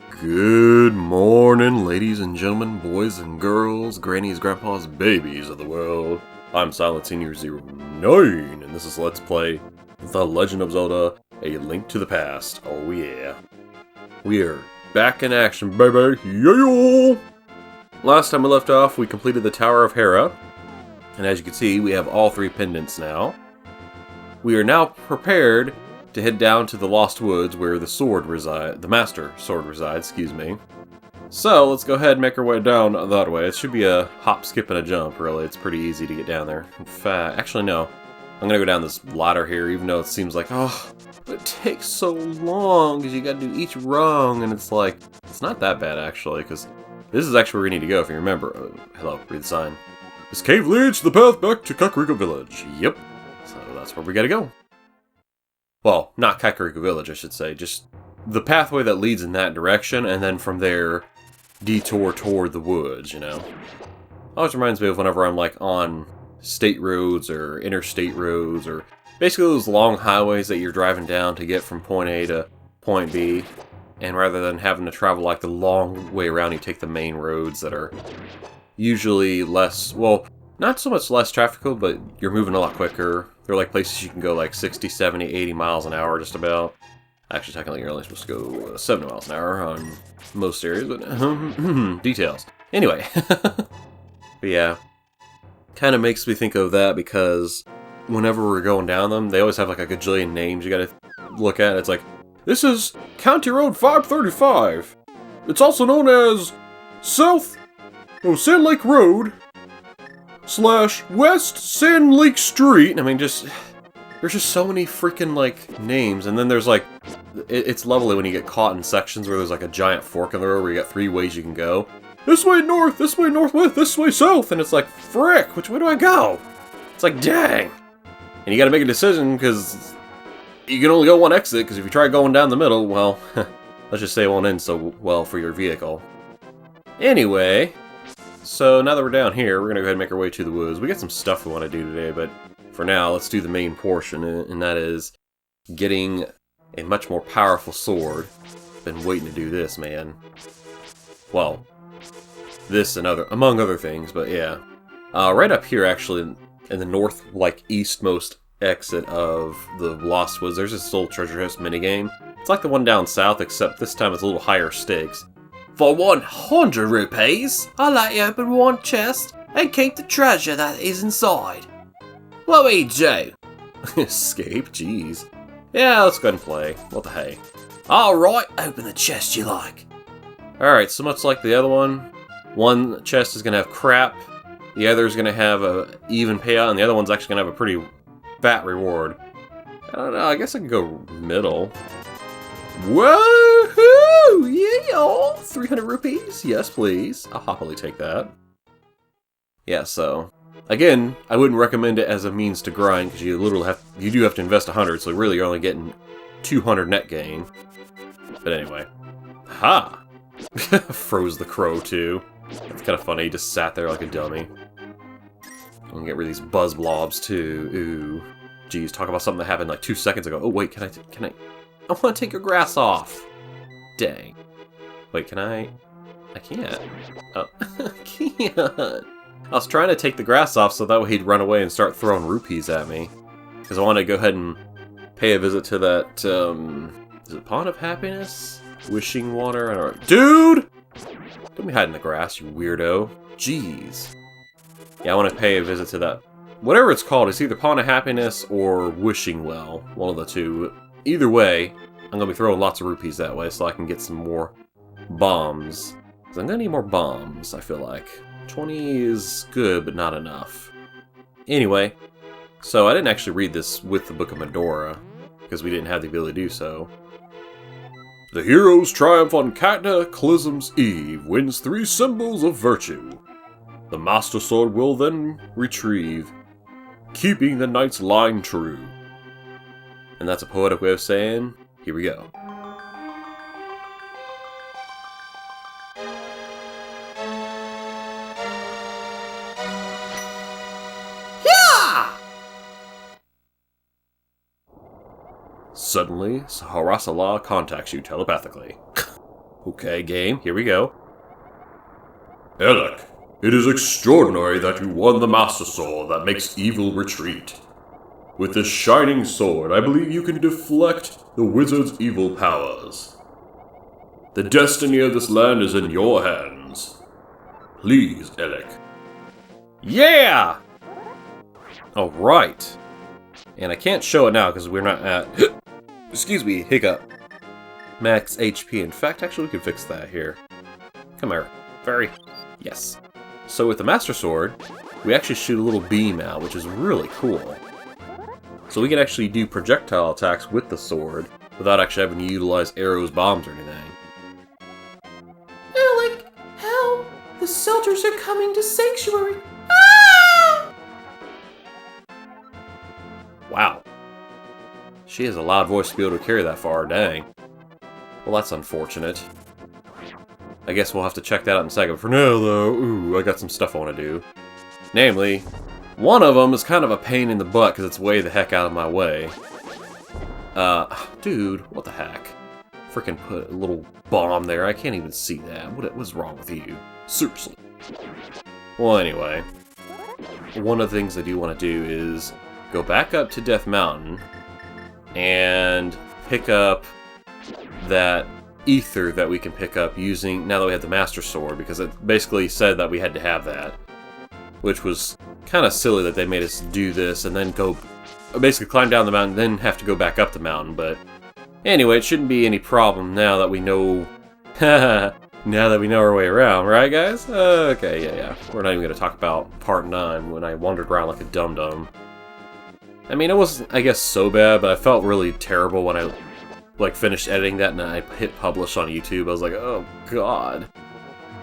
Good morning, ladies and gentlemen, boys and girls, grannies, grandpas, babies of the world. I'm Silent Senior 09, and this is Let's Play The Legend of Zelda: A Link to the Past. Oh yeah. We are back in action, baby. Yeah! Last time we left off, we completed the Tower of Hera, and as you can see, we have all three pendants now. We are now prepared to head down to the Lost Woods where the Master Sword resides, excuse me. So, let's go ahead and make our way down that way. It should be a hop, skip, and a jump, really. It's pretty easy to get down there. In fact, actually no. I'm gonna go down this ladder here, even though it seems like, oh, it takes so long, because you gotta do each rung, and it's like, it's not that bad, actually, because this is actually where we need to go, if you remember. Hello, read the sign. This cave leads to the path back to Kakariko Village. Yep. So, that's where we gotta go. Well, not Kakariko Village, I should say. Just the pathway that leads in that direction, and then from there, detour toward the woods, you know? Always reminds me of whenever I'm, like, on state roads or interstate roads, or basically those long highways that you're driving down to get from point A to point B. And rather than having to travel, like, the long way around, you take the main roads that are usually less, well, not so much less trafficable, but you're moving a lot quicker. They're like places you can go like 60, 70, 80 miles an hour just about. Actually, technically, you're only supposed to go 70 miles an hour on most areas, but details. Anyway. But yeah. Kind of makes me think of that because whenever we're going down them, they always have like a gajillion names you gotta look at. It's like, this is County Road 535. It's also known as Sand Lake Road / West Sand Lake Street. I mean, there's just so many freaking, like, names. And then there's, like, it's lovely when you get caught in sections where there's, like, a giant fork in the road where you got three ways you can go. This way north, this way northwest, this way south. And it's like, frick, which way do I go? It's like, dang. And you gotta make a decision, because you can only go one exit, because if you try going down the middle, well, let's just say it won't end so well for your vehicle. Anyway, so now that we're down here, we're going to go ahead and make our way to the woods. We got some stuff we want to do today, but for now, let's do the main portion, and that is getting a much more powerful sword. Been waiting to do this, man. Well, this and among other things, but yeah. Right up here, actually, in the north, like, eastmost exit of the Lost Woods, there's this little treasure chest minigame. It's like the one down south, except this time it's a little higher stakes. For 100 rupees, I'll let you open one chest and keep the treasure that is inside. What will you do? Escape? Jeez. Yeah, let's go ahead and play. What the hey. Alright, open the chest you like. Alright, so much like the other one chest is going to have crap, the other is going to have a even payout, and the other one's actually going to have a pretty fat reward. I don't know, I guess I could go middle. Woohoo! Yeah! 300 rupees? Yes, please. I'll happily take that. Yeah, so again, I wouldn't recommend it as a means to grind because you do have to invest 100, so really you're only getting 200 net gain. But anyway, ha! Froze the crow too. That's kind of funny. He just sat there like a dummy. I'm gonna get rid of these buzz blobs too. Ooh, geez, talk about something that happened like 2 seconds ago. Oh wait, can I? I want to take your grass off. Dang. Wait, can I? I can't. Oh, I can't. I was trying to take the grass off so that way he'd run away and start throwing rupees at me. Because I want to go ahead and pay a visit to that, is it Pond of Happiness? Wishing Water? I don't know. Dude! Don't be hiding in the grass, you weirdo. Jeez. Yeah, I want to pay a visit to that. Whatever it's called, it's either Pond of Happiness or Wishing Well. One of the two. Either way, I'm going to be throwing lots of rupees that way so I can get some more bombs. Because I'm going to need more bombs, I feel like. 20 is good, but not enough. Anyway, so I didn't actually read this with the Book of Medora, because we didn't have the ability to do so. The hero's triumph on Cataclysm's Eve wins 3 symbols of virtue. The Master Sword will then retrieve, keeping the knight's line true. And that's a poetic way of saying, here we go. Yeah! Suddenly, Saharasala contacts you telepathically. Okay, game, here we go. Alec, it is extraordinary that you won the Master Sword that makes evil retreat. With this shining sword, I believe you can deflect the wizard's evil powers. The destiny of this land is in your hands. Please, Alec. Yeah! Alright. And I can't show it now because we're not at... Excuse me, hiccup. Max HP. In fact, actually, we could fix that here. Come here. Fairy. Yes. So with the Master Sword, we actually shoot a little beam out, which is really cool. So we can actually do projectile attacks with the sword without actually having to utilize arrows, bombs, or anything. Alec, help! The soldiers are coming to Sanctuary. Ah! Wow. She has a loud voice to be able to carry that far, dang. Well, that's unfortunate. I guess we'll have to check that out in a second. For now, though, ooh, I got some stuff I want to do. Namely, one of them is kind of a pain in the butt because it's way the heck out of my way. Dude, what the heck? Freaking put a little bomb there. I can't even see that. What's wrong with you? Seriously. Well, anyway. One of the things I do want to do is go back up to Death Mountain and pick up that ether that we can pick up using, now that we have the Master Sword, because it basically said that we had to have that. Which was kind of silly that they made us do this and then go, basically climb down the mountain, then have to go back up the mountain, but anyway, it shouldn't be any problem now that we know, now that we know our way around, right guys? Okay, yeah. We're not even going to talk about Part 9 when I wandered around like a dum-dum. I mean, it wasn't, I guess, so bad, but I felt really terrible when I finished editing that and I hit publish on YouTube. I was like, oh god.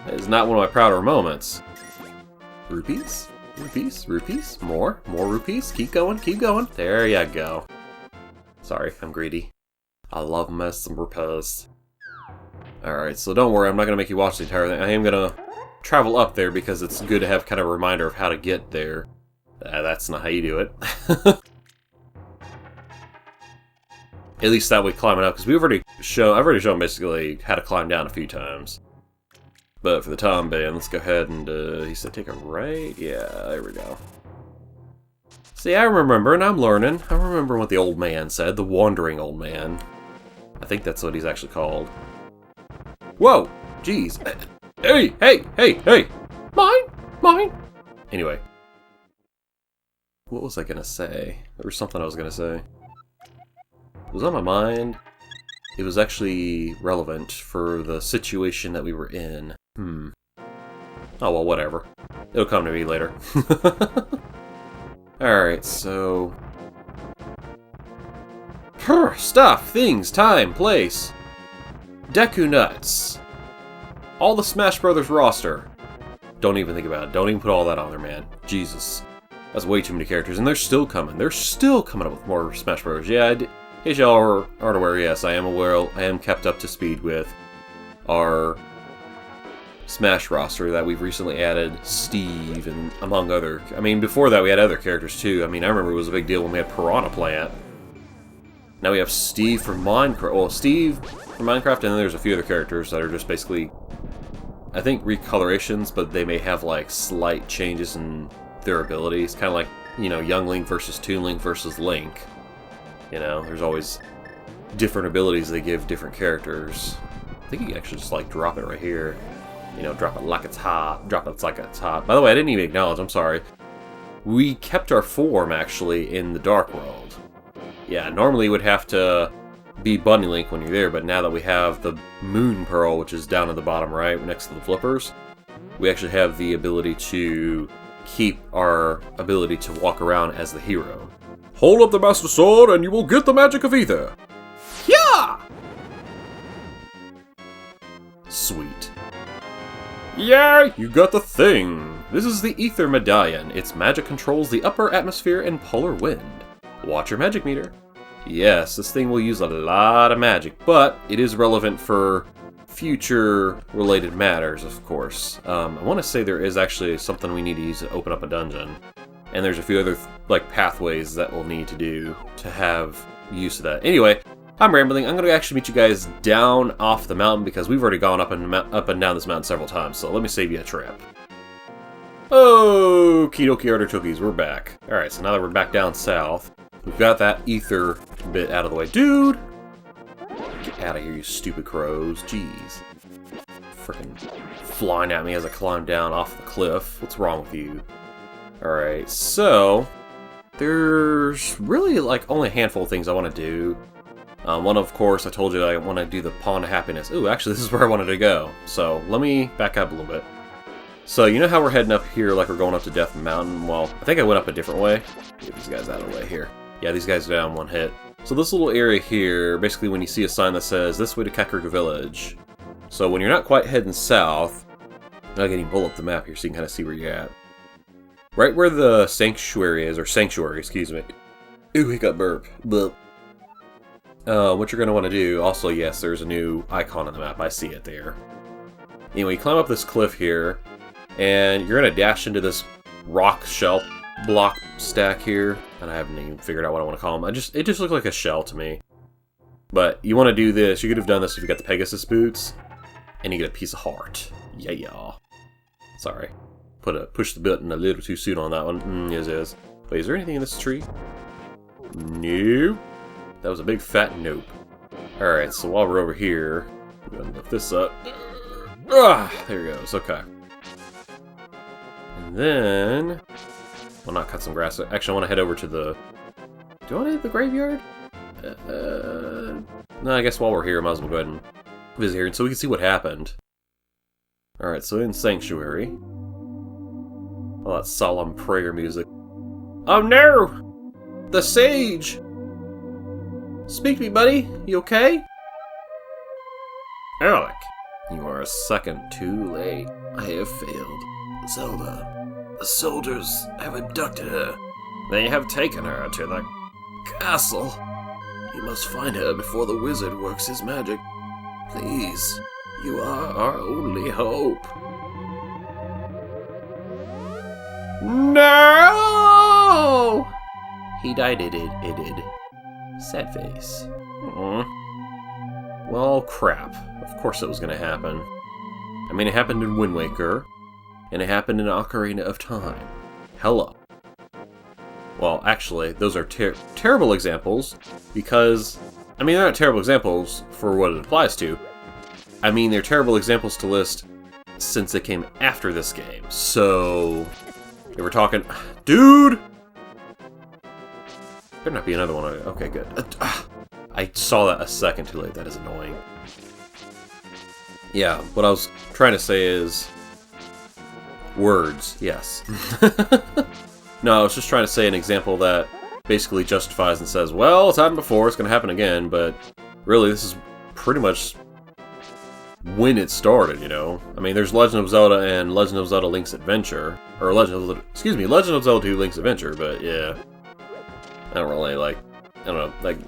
That is not one of my prouder moments. Rupees? Rupees? Rupees? More? More rupees? Keep going, keep going. There you go. Sorry, I'm greedy. I love me some rupees. Alright, so don't worry, I'm not going to make you watch the entire thing. I am going to travel up there because it's good to have kind of a reminder of how to get there. That's not how you do it. At least that way climbing up, because I've already shown basically how to climb down a few times. But for the time being, let's go ahead and, he said take a right? Yeah, there we go. See, I remember, and I'm learning. I remember what the old man said, the wandering old man. I think that's what he's actually called. Whoa! Jeez. Hey! Mine! Anyway. What was I gonna say? There was something I was gonna say. It was on my mind. It was actually relevant for the situation that we were in. Oh, well, whatever. It'll come to me later. Alright, so... Stuff, things, time, place. Deku Nuts. All the Smash Brothers roster. Don't even think about it. Don't even put all that on there, man. Jesus. That's way too many characters, and they're still coming. They're still coming up with more Smash Brothers. Yeah, in case y'all aren't aware, yes, I am aware. I am kept up to speed with our Smash roster that we've recently added Steve and among other... I mean, before that we had other characters too. I mean, I remember it was a big deal when we had Piranha Plant. Now we have Steve from Minecraft. Well, Steve from Minecraft, and then there's a few other characters that are just basically, I think, recolorations, but they may have like slight changes in their abilities. Kind of like, you know, Young Link versus Toon Link versus Link. You know, there's always different abilities they give different characters. I think you can actually just like drop it right here. You know, drop it like it's hot. Drop it like it's hot. By the way, I didn't even acknowledge, I'm sorry. We kept our form, actually, in the Dark World. Yeah, normally you would have to be Bunny Link when you're there, but now that we have the Moon Pearl, which is down at the bottom right, next to the flippers, we actually have the ability to keep our ability to walk around as the hero. Hold up the Master Sword and you will get the magic of Ether. Yeah! Sweet. Yeah, you got the thing! This is the Ether Medallion. Its magic controls the upper atmosphere and polar wind. Watch your magic meter. Yes, this thing will use a lot of magic, but it is relevant for future related matters, of course. I want to say there is actually something we need to use to open up a dungeon. And there's a few other like pathways that we'll need to do to have use of that. Anyway, I'm rambling. I'm going to actually meet you guys down off the mountain because we've already gone up and down this mountain several times, so let me save you a trip. Okie dokie artichokes, we're back. Alright, so now that we're back down south, we've got that ether bit out of the way. Dude! Get out of here, you stupid crows. Jeez. Freaking flying at me as I climb down off the cliff. What's wrong with you? Alright, so there's really like only a handful of things I want to do. One, of course, I told you I want to do the Pond of Happiness. Ooh, actually, this is where I wanted to go. So, let me back up a little bit. So, you know how we're heading up here like we're going up to Death Mountain? Well, I think I went up a different way. Get these guys out of the way here. Yeah, these guys go down one hit. So this little area here, basically when you see a sign that says, this way to Kakariko Village. So when you're not quite heading south, I'm going to pull up the map here so you can kind of see where you're at. Right where the sanctuary is, or sanctuary, excuse me. Ooh, hiccup burp. But what you're going to want to do, also, yes, there's a new icon on the map. I see it there. Anyway, you climb up this cliff here, and you're going to dash into this rock shelf block stack here. And I haven't even figured out what I want to call them. It just looked like a shell to me. But you want to do this. You could have done this if you got the Pegasus boots, and you get a piece of heart. Yeah. Sorry. Push the button a little too soon on that one. Yes. Wait, is there anything in this tree? No. That was a big fat nope. Alright, so while we're over here, we're gonna lift this up. There it goes. Okay. And then, well, not cut some grass. Actually, I want to head over to the. Do I want to hit the graveyard? No, I guess while we're here, I might as well go ahead and visit here, so we can see what happened. Alright, so in Sanctuary. Oh, that solemn prayer music. Oh no! The sage! Speak to me, buddy. You okay? Alec, you are a second too late. I have failed. Zelda, the soldiers have abducted her. They have taken her to the castle. You must find her before the wizard works his magic. Please, you are our only hope. No! He died, it did. Sad face. Well, crap. Of course it was going to happen. I mean, it happened in Wind Waker, and it happened in Ocarina of Time. Hello. Well, actually, those are terrible examples, because, I mean, they're not terrible examples for what it applies to. I mean, they're terrible examples to list since they came after this game. So, if we're talking... Dude! Better not be another one. Okay, good. I saw that a second too late. That is annoying. Yeah, what I was trying to say is... Words, yes. No, I was just trying to say an example that basically justifies and says, well, it's happened before, it's going to happen again, but really this is pretty much when it started, you know? I mean, there's Legend of Zelda and Legend of Zelda Link's Adventure, or Legend of Zelda 2 Link's Adventure, but yeah. I don't really, like, I don't know, like,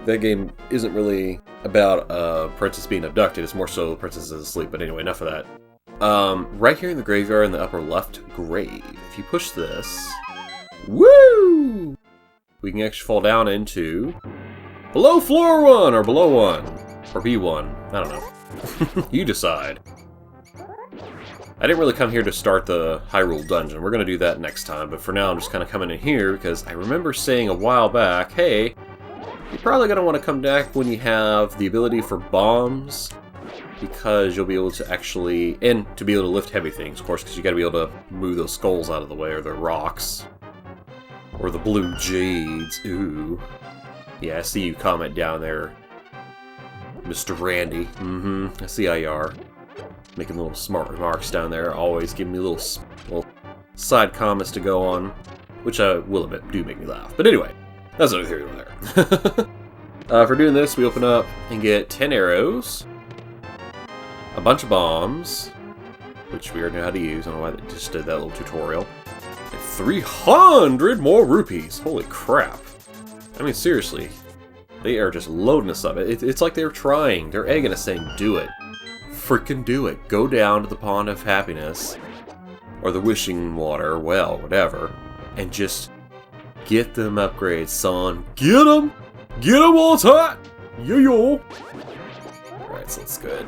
that game isn't really about a princess being abducted, it's more so the princess is asleep, but anyway, enough of that. Right here in the graveyard in the upper left grave, if you push this, woo! We can actually fall down into below floor 1, or below 1, or B1, I don't know. You decide. I didn't really come here to start the Hyrule Dungeon. We're going to do that next time, but for now I'm just kind of coming in here because I remember saying a while back, hey, you're probably going to want to come back when you have the ability for bombs, because you'll be able to actually, and to be able to lift heavy things, of course, because you got to be able to move those skulls out of the way, or the rocks, or the blue jades. Ooh. Yeah, I see you comment down there, Mr. Randy. I see how you are. Making little smart remarks down there, always giving me little side comments to go on, which I will admit do make me laugh. But anyway, that's another theory over there. For doing this, we open up and get 10 arrows, a bunch of bombs, which we already know how to use. I don't know why they just did that little tutorial. And 300 more rupees. Holy crap. I mean, seriously. They are just loading us up. It's like they're trying. They're egging us saying, do it. Freaking do it. Go down to the Pond of Happiness, or the Wishing Water, well, whatever, and just get them upgrades, son. Get them! Get them while it's hot! Yo! Alright, so that's good.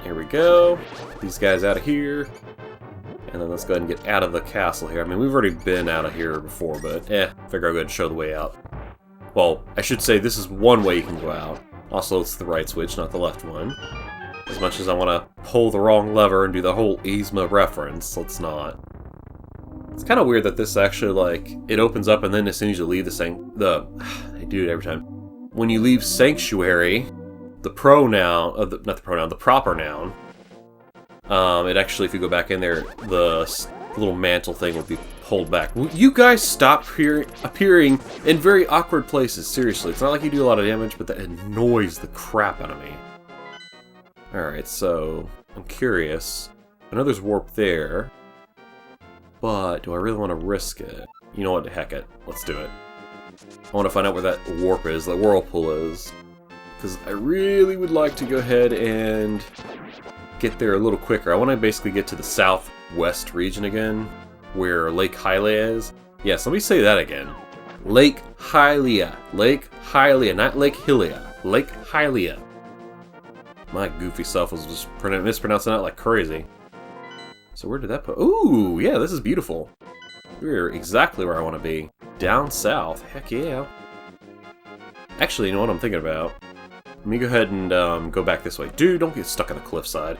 Here we go. These guys out of here. And then let's go ahead and get out of the castle here. I mean, we've already been out of here before, but figure I'll go ahead and show the way out. Well, I should say this is one way you can go out. Also, it's the right switch, not the left one. As much as I want to pull the wrong lever and do the whole Yzma reference, let's not. It's kind of weird that this actually, like, it opens up and then as soon as you leave I do it every time. When you leave Sanctuary, the pronoun, the proper noun, it actually, if you go back in there, the little mantle thing will be pulled back. Will you guys stop appearing in very awkward places? Seriously, it's not like you do a lot of damage, but that annoys the crap out of me. Alright, so I'm curious. I know there's warp there, but do I really want to risk it? You know what, heck it. Let's do it. I want to find out where that warp is, that whirlpool is. Because I really would like to go ahead and get there a little quicker. I want to basically get to the southwest region again, where Lake Hylia is. Yes, let me say that again. Lake Hylia. Lake Hylia, not Lake Hylia. Lake Hylia. My goofy self was just mispronouncing that like crazy. So where did that put? Ooh, yeah, this is beautiful. We're exactly where I want to be. Down south. Heck yeah. Actually, you know what I'm thinking about? Let me go ahead and go back this way. Dude, don't get stuck on the cliffside.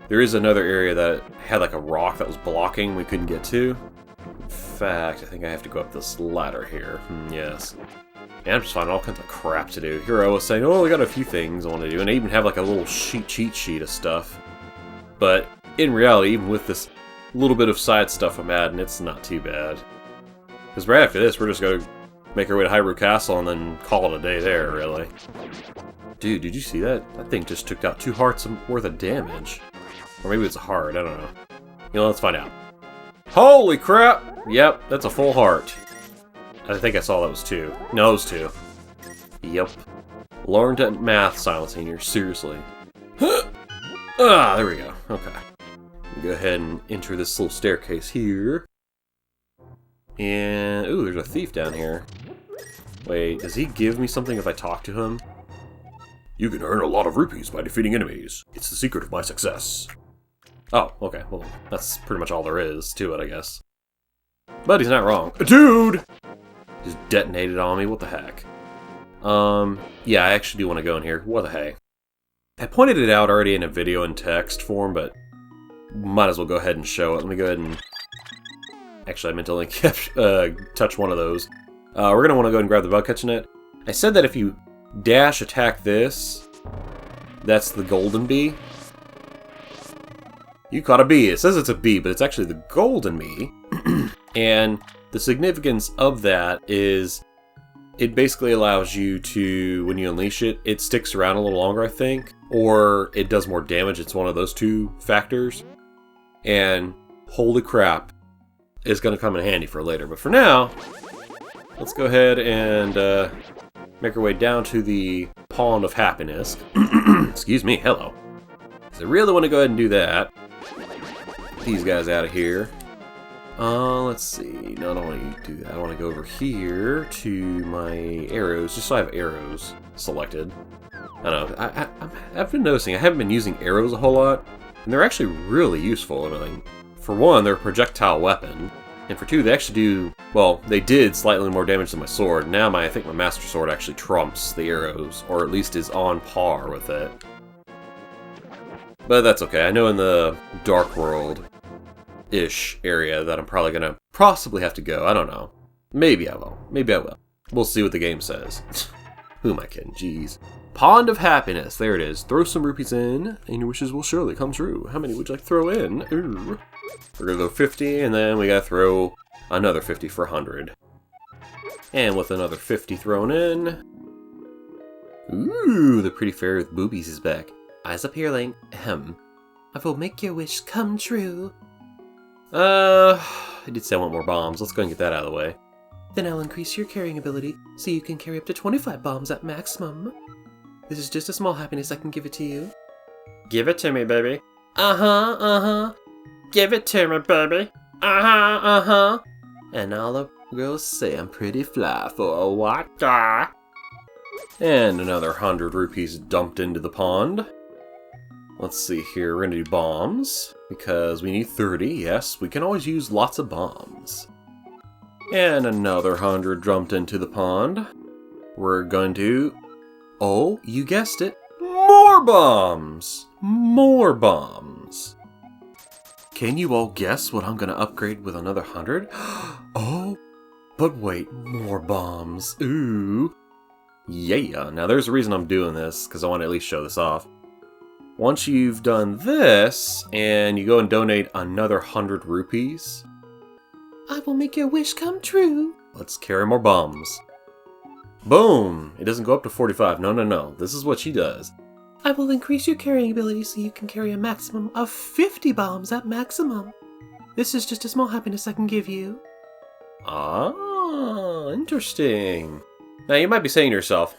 There is another area that had like a rock that was blocking we couldn't get to. In fact, I think I have to go up this ladder here. Yes. And I'm just finding all kinds of crap to do. Hera was saying, oh, I got a few things I want to do. And I even have like a little cheat sheet of stuff. But in reality, even with this little bit of side stuff I'm adding, it's not too bad. Because right after this, we're just going to make our way to Hyrule Castle and then call it a day there, really. Dude, did you see that? That thing just took out 2 hearts worth of damage. Or maybe it's a heart, I don't know. You know, let's find out. Holy crap! Yep, that's a full heart. I think I saw that was 2. No, it was 2. Yep. Learned math, Silent Senior, seriously. There we go. Okay. Go ahead and enter this little staircase here. And, ooh, there's a thief down here. Wait, does he give me something if I talk to him? You can earn a lot of rupees by defeating enemies. It's the secret of my success. Oh, okay. Well, that's pretty much all there is to it, I guess. But he's not wrong. Dude! Just detonated on me. What the heck? Yeah, I actually do want to go in here. What the heck? I pointed it out already in a video in text form, but might as well go ahead and show it. Let me go ahead and... Actually, I meant to only touch one of those. We're going to want to go ahead and grab the bug catching net. I said that if you dash attack this, that's the golden bee. You caught a bee. It says it's a bee, but it's actually the golden bee. And the significance of that is it basically allows you to, when you unleash it, it sticks around a little longer, I think. Or it does more damage. It's one of those 2 factors. And holy crap, it's going to come in handy for later. But for now, let's go ahead and make our way down to the Pond of Happiness. Excuse me, hello. So I really want to go ahead and do that. Get these guys out of here. Let's see. No, I don't want to do that. I want to go over here to my arrows, just so I have arrows selected. I don't know. I've been noticing I haven't been using arrows a whole lot, and they're actually really useful. I mean, for one, they're a projectile weapon, and for 2, they actually do, well, they did slightly more damage than my sword. Now I think my Master Sword actually trumps the arrows, or at least is on par with it. But that's okay. I know in the Dark World-ish area that I'm probably going to possibly have to go. I don't know. Maybe I will. Maybe I will. We'll see what the game says. Who am I kidding? Jeez. Pond of Happiness. There it is. Throw some rupees in, and your wishes will surely come true. How many would you like to throw in? Ooh. We're going to go 50, and then we got to throw another 50 for 100. And with another 50 thrown in... Ooh, the pretty fairy with boobies is back. Eyes up here, Link. Ahem. I will make your wish come true. I did say I want more bombs. Let's go and get that out of the way. Then I'll increase your carrying ability, so you can carry up to 25 bombs at maximum. This is just a small happiness, I can give it to you. Give it to me, baby. Uh-huh. Give it to me, baby. And all the girls say I'm pretty fly for a what? And another 100 rupees dumped into the pond. Let's see here, we're gonna do bombs, because we need 30, yes, we can always use lots of bombs. And another 100 dumped into the pond. We're going to, oh, you guessed it, more bombs! More bombs! Can you all guess what I'm gonna upgrade with another 100? Oh, but wait, more bombs, ooh. Yeah, now there's a reason I'm doing this, because I want to at least show this off. Once you've done this, and you go and donate another 100 rupees, I will make your wish come true. let's carry more bombs. Boom! It doesn't go up to 45, no. This is what she does. I will increase your carrying ability so you can carry a maximum of 50 bombs at maximum. This is just a small happiness I can give you. Ah, interesting. Now you might be saying to yourself,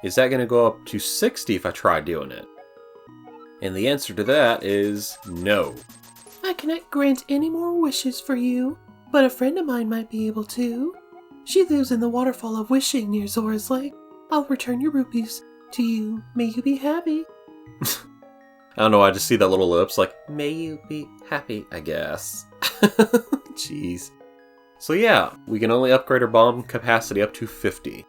is that going to go up to 60 if I try doing it? And the answer to that is no. I cannot grant any more wishes for you, but a friend of mine might be able to. She lives in the waterfall of wishing near Zora's Lake. I'll return your rupees to you. May you be happy. I don't know, I just see that little lips like, may you be happy, I guess. Jeez. So yeah, we can only upgrade our bomb capacity up to 50.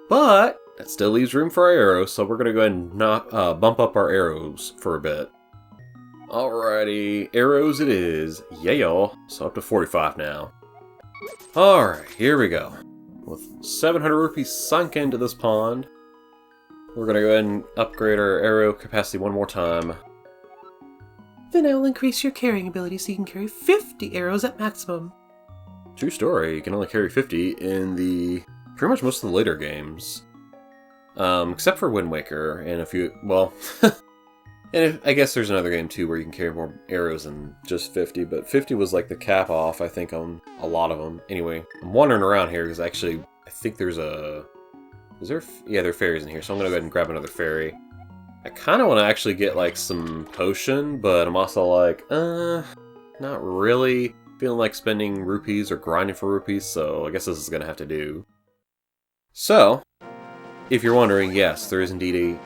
But that still leaves room for our arrows, so we're going to go ahead and bump up our arrows for a bit. Alrighty, arrows it is. Yeah, y'all. So up to 45 now. Alright, here we go. With 700 rupees sunk into this pond, we're going to go ahead and upgrade our arrow capacity one more time. Then I will increase your carrying ability so you can carry 50 arrows at maximum. True story, you can only carry 50 in the pretty much most of the later games. Except for Wind Waker and a few, well, I guess there's another game too where you can carry more arrows than just 50, but 50 was like the cap off, I think, on a lot of them. Anyway, I'm wandering around here because actually, I think there's a, yeah, there are fairies in here, so I'm gonna go ahead and grab another fairy. I kind of want to actually get like some potion, but I'm also like, not really feeling like spending rupees or grinding for rupees, so I guess this is gonna have to do. So, if you're wondering, yes, there is indeed a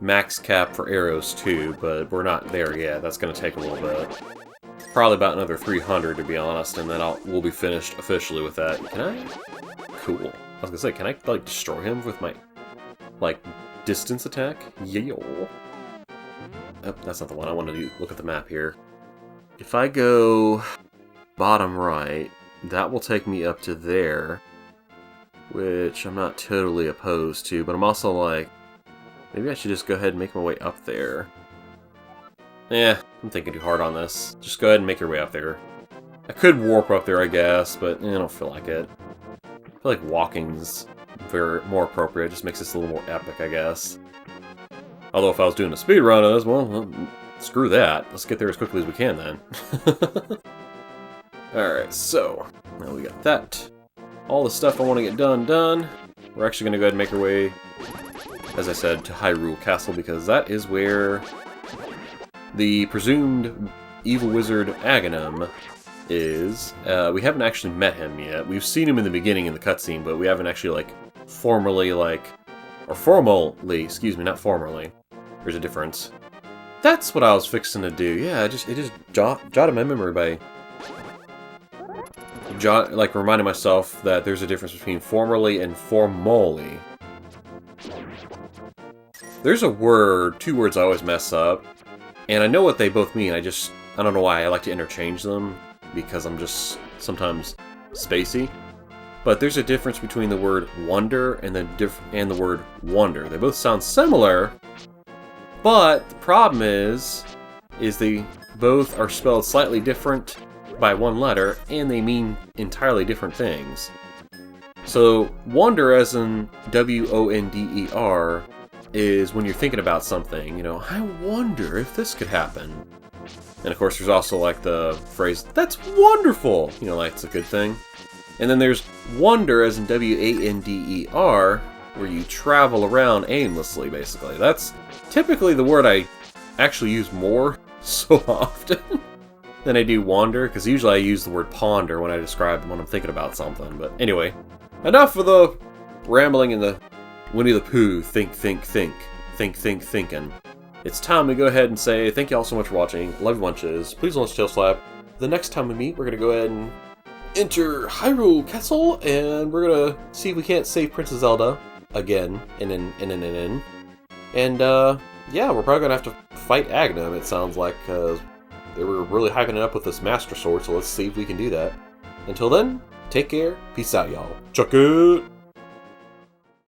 max cap for arrows too, but we're not there yet. That's going to take a little bit. Probably about another 300 to be honest, and then we'll be finished officially with that. Can I? Cool. I was going to say, can I like destroy him with my like distance attack? Yeah. Oh, that's not the one I want to do. Look at the map here. If I go bottom right, that will take me up to there, which I'm not totally opposed to, but I'm also like, maybe I should just go ahead and make my way up there. I'm thinking too hard on this. Just go ahead and make your way up there. I could warp up there, I guess, but I don't feel like it. I feel like walking's more appropriate. It just makes this a little more epic, I guess. Although if I was doing a speed run of this, well, screw that. Let's get there as quickly as we can then. Alright, so now we got that. All the stuff I want to get done. We're actually going to go ahead and make our way, as I said, to Hyrule Castle, because that is where the presumed evil wizard Aghanim is. We haven't actually met him yet. We've seen him in the beginning in the cutscene, but we haven't actually, formally, excuse me, not formally. There's a difference. That's what I was fixing to do. Yeah, it just jotted my memory by reminding myself that there's a difference between formerly and formally. There's two words I always mess up, and I know what they both mean. I don't know why I like to interchange them, because I'm just sometimes spacey. But there's a difference between the word wonder and the word wonder. They both sound similar, but the problem is they both are spelled slightly different by one letter, and they mean entirely different things. So, wonder as in W-O-N-D-E-R is when you're thinking about something, I wonder if this could happen. And of course there's also the phrase, that's wonderful, it's a good thing. And then there's wonder as in W-A-N-D-E-R, where you travel around aimlessly, basically. That's typically the word I actually use more so often than I do wander, because usually I use the word ponder when I describe when I'm thinking about something. But anyway, enough of the rambling and the Winnie the Pooh, thinking. It's time to go ahead and say thank you all so much for watching. Love you bunches. Please don't tail slap. The next time we meet, we're gonna go ahead and enter Hyrule Castle, and we're gonna see if we can't save Princess Zelda again. And yeah, we're probably gonna have to fight Aghanim, it sounds like, because they were really hyping it up with this Master Sword, so let's see if we can do that. Until then, take care, peace out, y'all. Chuck it!